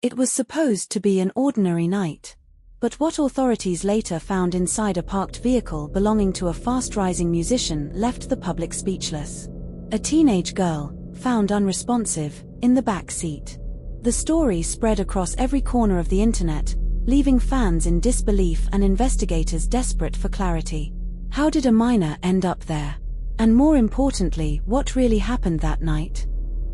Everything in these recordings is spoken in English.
It was supposed to be an ordinary night. But what authorities later found inside a parked vehicle belonging to a fast-rising musician left the public speechless. A teenage girl, found unresponsive, in the back seat. The story spread across every corner of the internet, leaving fans in disbelief and investigators desperate for clarity. How did a minor end up there? And more importantly, what really happened that night?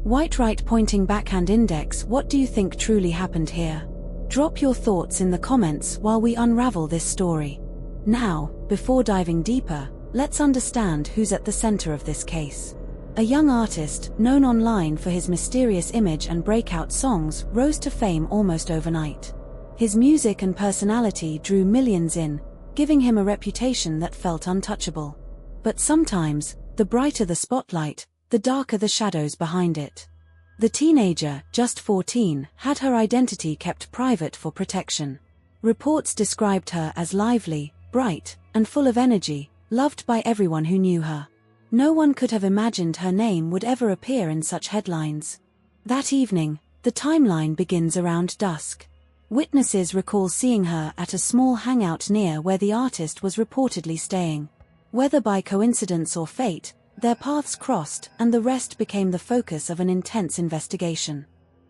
White right pointing backhand index, what do you think truly happened here? Drop your thoughts in the comments while we unravel this story. Now, before diving deeper, let's understand who's at the center of this case. A young artist, known online for his mysterious image and breakout songs, rose to fame almost overnight. His music and personality drew millions in, giving him a reputation that felt untouchable. But sometimes, the brighter the spotlight, the darker the shadows behind it. The teenager, just 14, had her identity kept private for protection. Reports described her as lively, bright, and full of energy, loved by everyone who knew her. No one could have imagined her name would ever appear in such headlines. That evening, the timeline begins around dusk. Witnesses recall seeing her at a small hangout near where the artist was reportedly staying. Whether by coincidence or fate, their paths crossed and the rest became the focus of an intense investigation.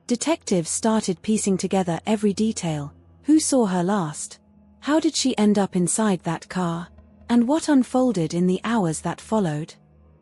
Detectives started piecing together every detail. Who saw her last? How did she end up inside that car? And what unfolded in the hours that followed?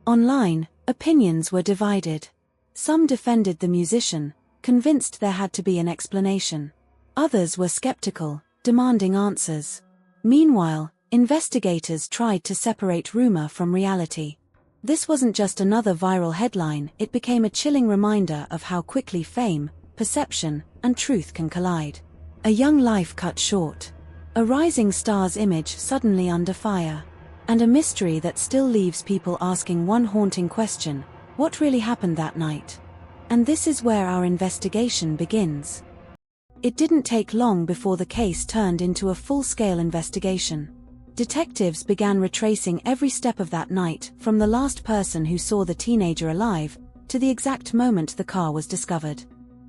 Online, opinions were divided. Some defended the musician, convinced there had to be an explanation. Others were skeptical, demanding answers. Meanwhile, investigators tried to separate rumor from reality. This wasn't just another viral headline, it became a chilling reminder of how quickly fame, perception, and truth can collide. A young life cut short. A rising star's image suddenly under fire. And a mystery that still leaves people asking one haunting question: what really happened that night? And this is where our investigation begins. It didn't take long before the case turned into a full-scale investigation. Detectives began retracing every step of that night, from the last person who saw the teenager alive, to the exact moment the car was discovered.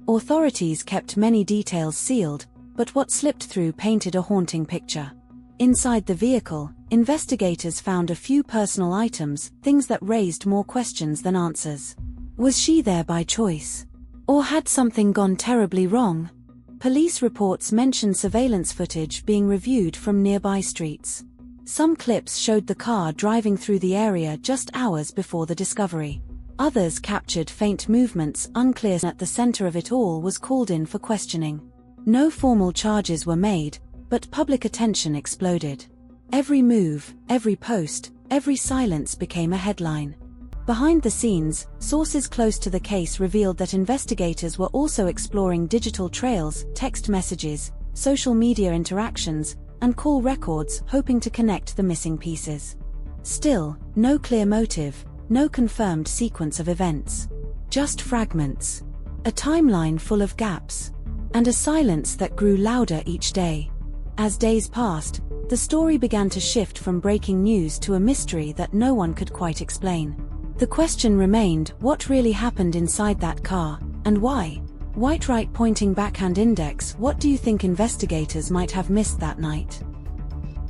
Authorities kept many details sealed, but what slipped through painted a haunting picture. Inside the vehicle, investigators found a few personal items, things that raised more questions than answers. Was she there by choice? Or had something gone terribly wrong? Police reports mentioned surveillance footage being reviewed from nearby streets. Some clips showed the car driving through the area just hours before the discovery. Others captured faint movements, unclear. At the center of it all was called in for questioning. No formal charges were made, but public attention exploded. Every move, every post, every silence became a headline. Behind the scenes, sources close to the case revealed that investigators were also exploring digital trails, text messages, social media interactions, and call records, hoping to connect the missing pieces. Still, no clear motive, no confirmed sequence of events. Just fragments. A timeline full of gaps. And a silence that grew louder each day. As days passed, the story began to shift from breaking news to a mystery that no one could quite explain. The question remained: what really happened inside that car, and why? White right pointing backhand index, what do you think investigators might have missed that night?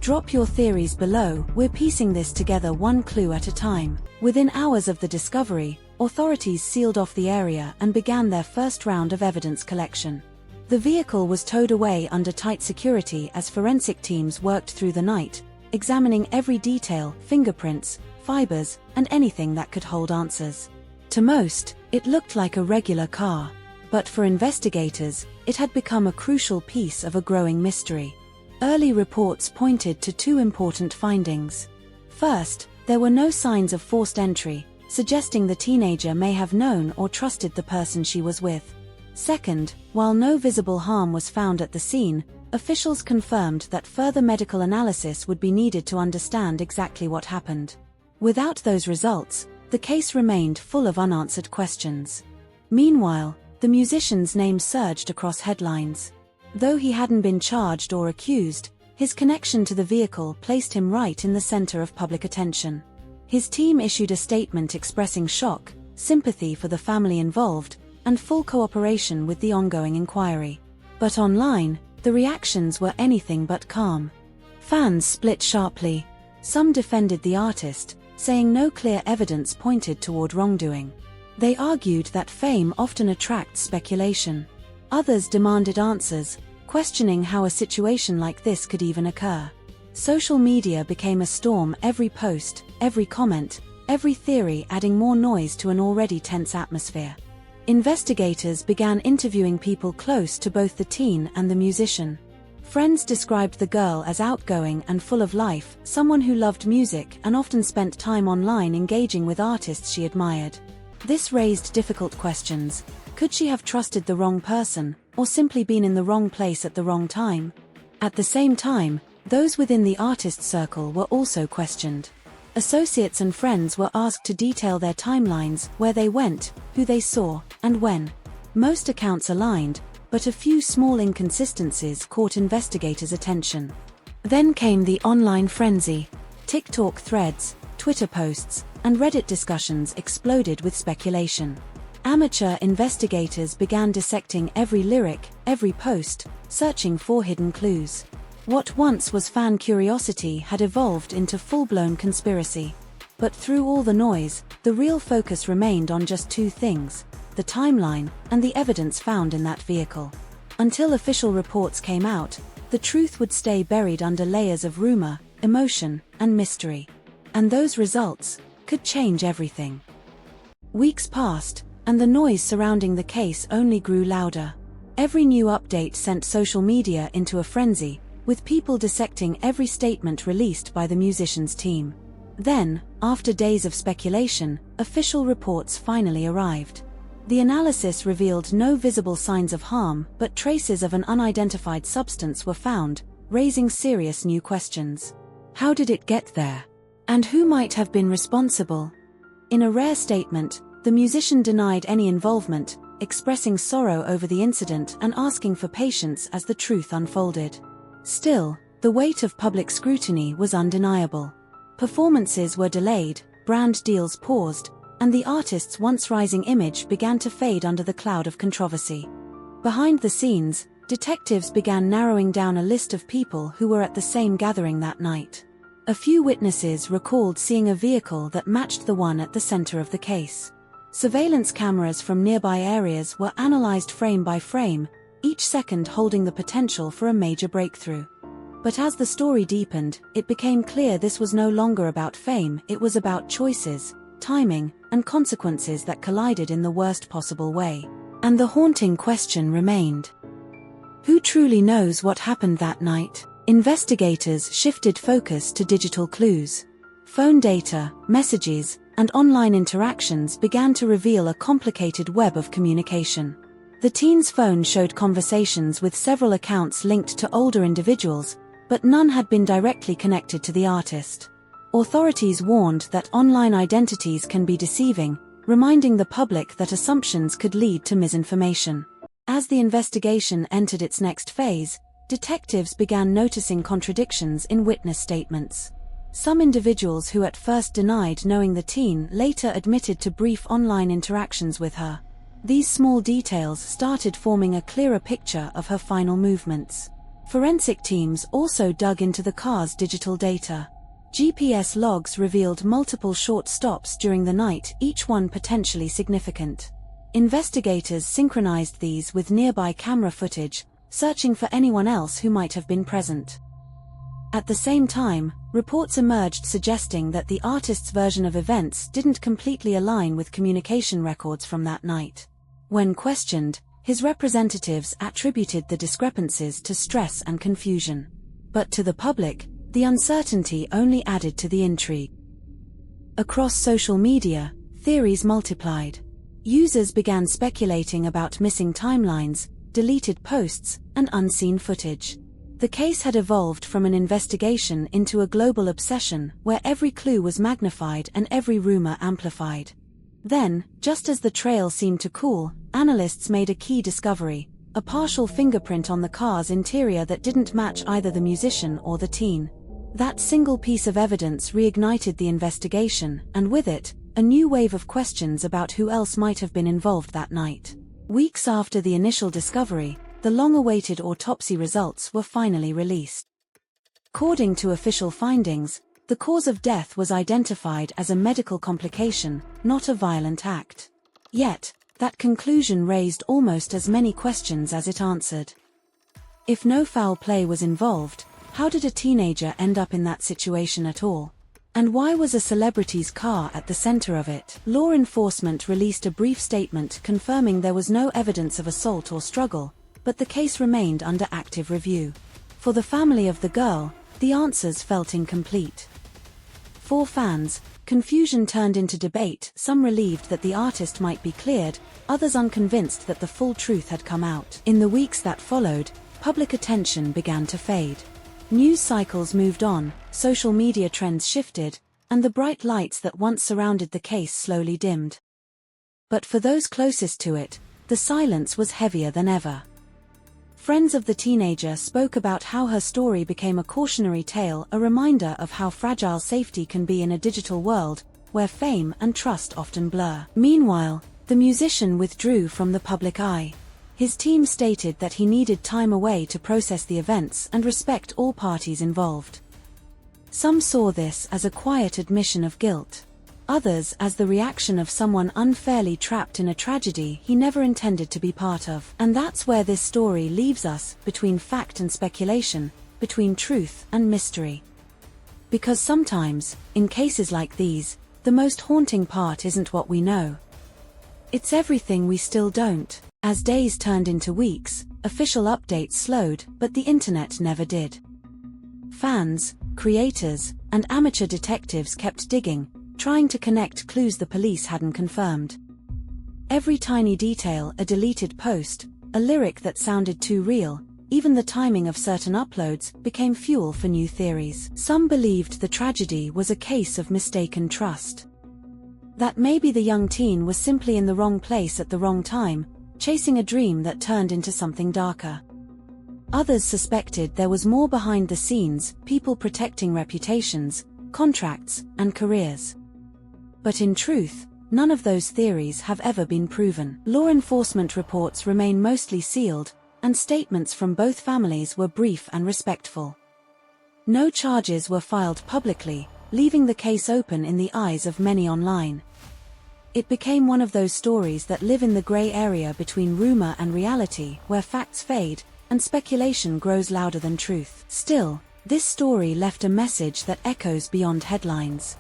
Drop your theories below, we're piecing this together one clue at a time. Within hours of the discovery, authorities sealed off the area and began their first round of evidence collection. The vehicle was towed away under tight security as forensic teams worked through the night, examining every detail, fingerprints, fibers, and anything that could hold answers. To most, it looked like a regular car. But for investigators, it had become a crucial piece of a growing mystery. Early reports pointed to two important findings. First, there were no signs of forced entry, suggesting the teenager may have known or trusted the person she was with. Second, while no visible harm was found at the scene, officials confirmed that further medical analysis would be needed to understand exactly what happened. Without those results, the case remained full of unanswered questions. Meanwhile, the musician's name surged across headlines. Though he hadn't been charged or accused, his connection to the vehicle placed him right in the center of public attention. His team issued a statement expressing shock, sympathy for the family involved, and full cooperation with the ongoing inquiry. But online, the reactions were anything but calm. Fans split sharply. Some defended the artist, saying no clear evidence pointed toward wrongdoing. They argued that fame often attracts speculation. Others demanded answers, questioning how a situation like this could even occur. Social media became a storm, every post, every comment, every theory adding more noise to an already tense atmosphere. Investigators began interviewing people close to both the teen and the musician. Friends described the girl as outgoing and full of life, someone who loved music and often spent time online engaging with artists she admired. This raised difficult questions. Could she have trusted the wrong person, or simply been in the wrong place at the wrong time? At the same time, those within the artist circle were also questioned. Associates and friends were asked to detail their timelines, where they went, who they saw, and when. Most accounts aligned, but a few small inconsistencies caught investigators' attention. Then came the online frenzy. TikTok threads, Twitter posts, and Reddit discussions exploded with speculation. Amateur investigators began dissecting every lyric, every post, searching for hidden clues. What once was fan curiosity had evolved into full-blown conspiracy. But through all the noise, the real focus remained on just two things: the timeline and the evidence found in that vehicle. Until official reports came out, the truth would stay buried under layers of rumor, emotion, and mystery. And those results could change everything. Weeks passed, and the noise surrounding the case only grew louder. Every new update sent social media into a frenzy, with people dissecting every statement released by the musician's team. Then, after days of speculation, official reports finally arrived. The analysis revealed no visible signs of harm, but traces of an unidentified substance were found, raising serious new questions. How did it get there? And who might have been responsible? In a rare statement, the musician denied any involvement, expressing sorrow over the incident and asking for patience as the truth unfolded. Still, the weight of public scrutiny was undeniable. Performances were delayed, brand deals paused, and the artist's once rising image began to fade under the cloud of controversy. Behind the scenes, detectives began narrowing down a list of people who were at the same gathering that night. A few witnesses recalled seeing a vehicle that matched the one at the center of the case. Surveillance cameras from nearby areas were analyzed frame by frame, each second holding the potential for a major breakthrough. But as the story deepened, it became clear this was no longer about fame, it was about choices, timing, and consequences that collided in the worst possible way. And the haunting question remained: who truly knows what happened that night? Investigators shifted focus to digital clues. Phone data, messages, and online interactions began to reveal a complicated web of communication. The teen's phone showed conversations with several accounts linked to older individuals, but none had been directly connected to the artist. Authorities warned that online identities can be deceiving, reminding the public that assumptions could lead to misinformation. As the investigation entered its next phase, detectives began noticing contradictions in witness statements. Some individuals who at first denied knowing the teen later admitted to brief online interactions with her. These small details started forming a clearer picture of her final movements. Forensic teams also dug into the car's digital data. GPS logs revealed multiple short stops during the night, each one potentially significant. Investigators synchronized these with nearby camera footage, searching for anyone else who might have been present. At the same time, reports emerged suggesting that the artist's version of events didn't completely align with communication records from that night. When questioned, his representatives attributed the discrepancies to stress and confusion. But to the public, the uncertainty only added to the intrigue. Across social media, theories multiplied. Users began speculating about missing timelines, deleted posts, and unseen footage. The case had evolved from an investigation into a global obsession where every clue was magnified and every rumor amplified. Then, just as the trail seemed to cool, analysts made a key discovery: a partial fingerprint on the car's interior that didn't match either the musician or the teen. That single piece of evidence reignited the investigation, and with it, a new wave of questions about who else might have been involved that night. Weeks after the initial discovery, the long-awaited autopsy results were finally released. According to official findings, the cause of death was identified as a medical complication, not a violent act. Yet, that conclusion raised almost as many questions as it answered. If no foul play was involved, how did a teenager end up in that situation at all? And why was a celebrity's car at the center of it? Law enforcement released a brief statement confirming there was no evidence of assault or struggle, but the case remained under active review. For the family of the girl, the answers felt incomplete. For fans, confusion turned into debate, some relieved that the artist might be cleared, others unconvinced that the full truth had come out. In the weeks that followed, public attention began to fade. News cycles moved on, social media trends shifted, and the bright lights that once surrounded the case slowly dimmed. But for those closest to it, the silence was heavier than ever. Friends of the teenager spoke about how her story became a cautionary tale, a reminder of how fragile safety can be in a digital world, where fame and trust often blur. Meanwhile, the musician withdrew from the public eye. His team stated that he needed time away to process the events and respect all parties involved. Some saw this as a quiet admission of guilt. Others as the reaction of someone unfairly trapped in a tragedy he never intended to be part of. And that's where this story leaves us, between fact and speculation, between truth and mystery. Because sometimes, in cases like these, the most haunting part isn't what we know. It's everything we still don't. As days turned into weeks, official updates slowed, but the internet never did. Fans, creators, and amateur detectives kept digging, trying to connect clues the police hadn't confirmed. Every tiny detail, a deleted post, a lyric that sounded too real, even the timing of certain uploads, became fuel for new theories. Some believed the tragedy was a case of mistaken trust. That maybe the young teen was simply in the wrong place at the wrong time, chasing a dream that turned into something darker. Others suspected there was more behind the scenes, people protecting reputations, contracts, and careers. But in truth, none of those theories have ever been proven. Law enforcement reports remain mostly sealed, and statements from both families were brief and respectful. No charges were filed publicly, leaving the case open in the eyes of many online. It became one of those stories that live in the gray area between rumor and reality, where facts fade, and speculation grows louder than truth. Still, this story left a message that echoes beyond headlines.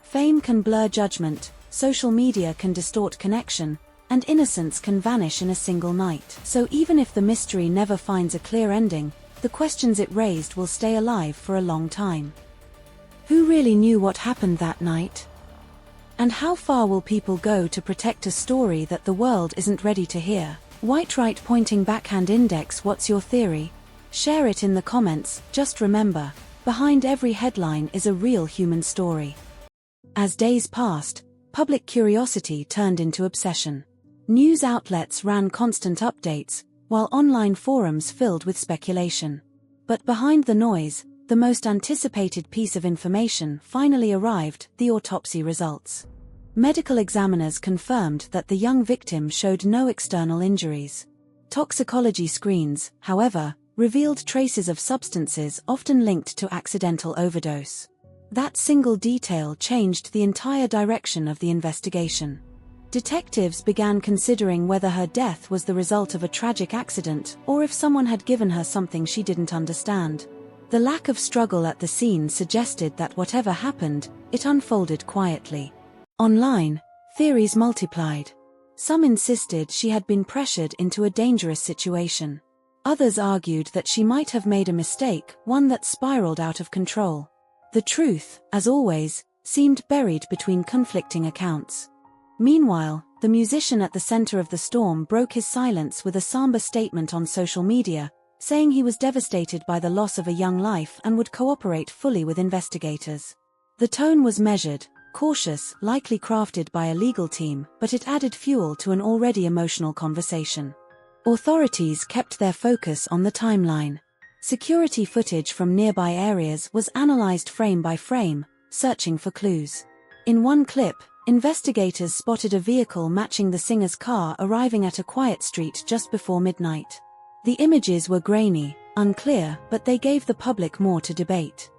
Fame can blur judgment, social media can distort connection, and innocence can vanish in a single night. So even if the mystery never finds a clear ending, the questions it raised will stay alive for a long time. Who really knew what happened that night? And how far will people go to protect a story that the world isn't ready to hear? White right pointing backhand index. What's your theory? Share it in the comments. Just remember, behind every headline is a real human story. As days passed, public curiosity turned into obsession. News outlets ran constant updates, while online forums filled with speculation. But behind the noise, the most anticipated piece of information finally arrived: the autopsy results. Medical examiners confirmed that the young victim showed no external injuries. Toxicology screens, however, revealed traces of substances often linked to accidental overdose. That single detail changed the entire direction of the investigation. Detectives began considering whether her death was the result of a tragic accident or if someone had given her something she didn't understand. The lack of struggle at the scene suggested that whatever happened, it unfolded quietly. Online, theories multiplied. Some insisted she had been pressured into a dangerous situation. Others argued that she might have made a mistake, one that spiraled out of control. The truth, as always, seemed buried between conflicting accounts. Meanwhile, the musician at the center of the storm broke his silence with a somber statement on social media, saying he was devastated by the loss of a young life and would cooperate fully with investigators. The tone was measured, cautious, likely crafted by a legal team, but it added fuel to an already emotional conversation. Authorities kept their focus on the timeline. Security footage from nearby areas was analyzed frame by frame, searching for clues. In one clip, investigators spotted a vehicle matching the singer's car arriving at a quiet street just before midnight. The images were grainy, unclear, but they gave the public more to debate.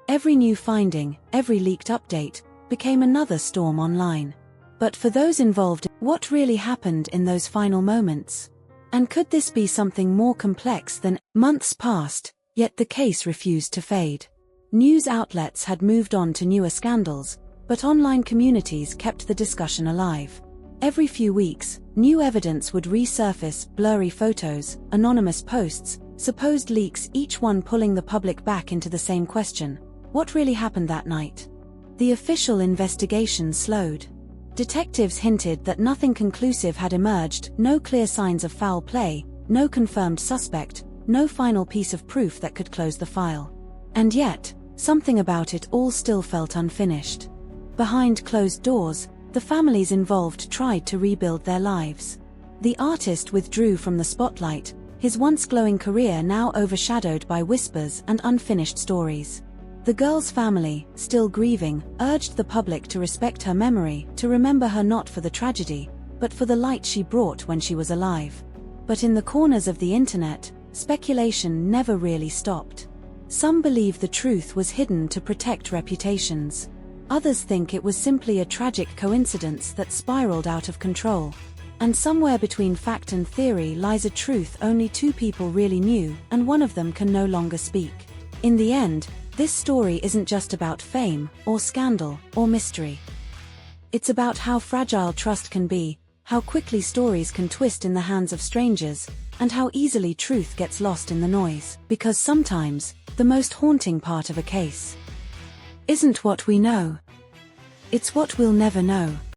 Every new finding, every leaked update, became another storm online. But for those involved, what really happened in those final moments? And could this be something more complex than? Months passed, yet the case refused to fade. News outlets had moved on to newer scandals, but online communities kept the discussion alive. Every few weeks, new evidence would resurface: blurry photos, anonymous posts, supposed leaks, each one pulling the public back into the same question: what really happened that night? The official investigation slowed. Detectives hinted that nothing conclusive had emerged, no clear signs of foul play, no confirmed suspect, no final piece of proof that could close the file. And yet, something about it all still felt unfinished. Behind closed doors, the families involved tried to rebuild their lives. The artist withdrew from the spotlight, his once glowing career now overshadowed by whispers and unfinished stories. The girl's family, still grieving, urged the public to respect her memory, to remember her not for the tragedy, but for the light she brought when she was alive. But in the corners of the internet, speculation never really stopped. Some believe the truth was hidden to protect reputations. Others think it was simply a tragic coincidence that spiraled out of control. And somewhere between fact and theory lies a truth only two people really knew, and one of them can no longer speak. In the end, this story isn't just about fame, or scandal, or mystery. It's about how fragile trust can be, how quickly stories can twist in the hands of strangers, and how easily truth gets lost in the noise. Because sometimes, the most haunting part of a case isn't what we know. It's what we'll never know.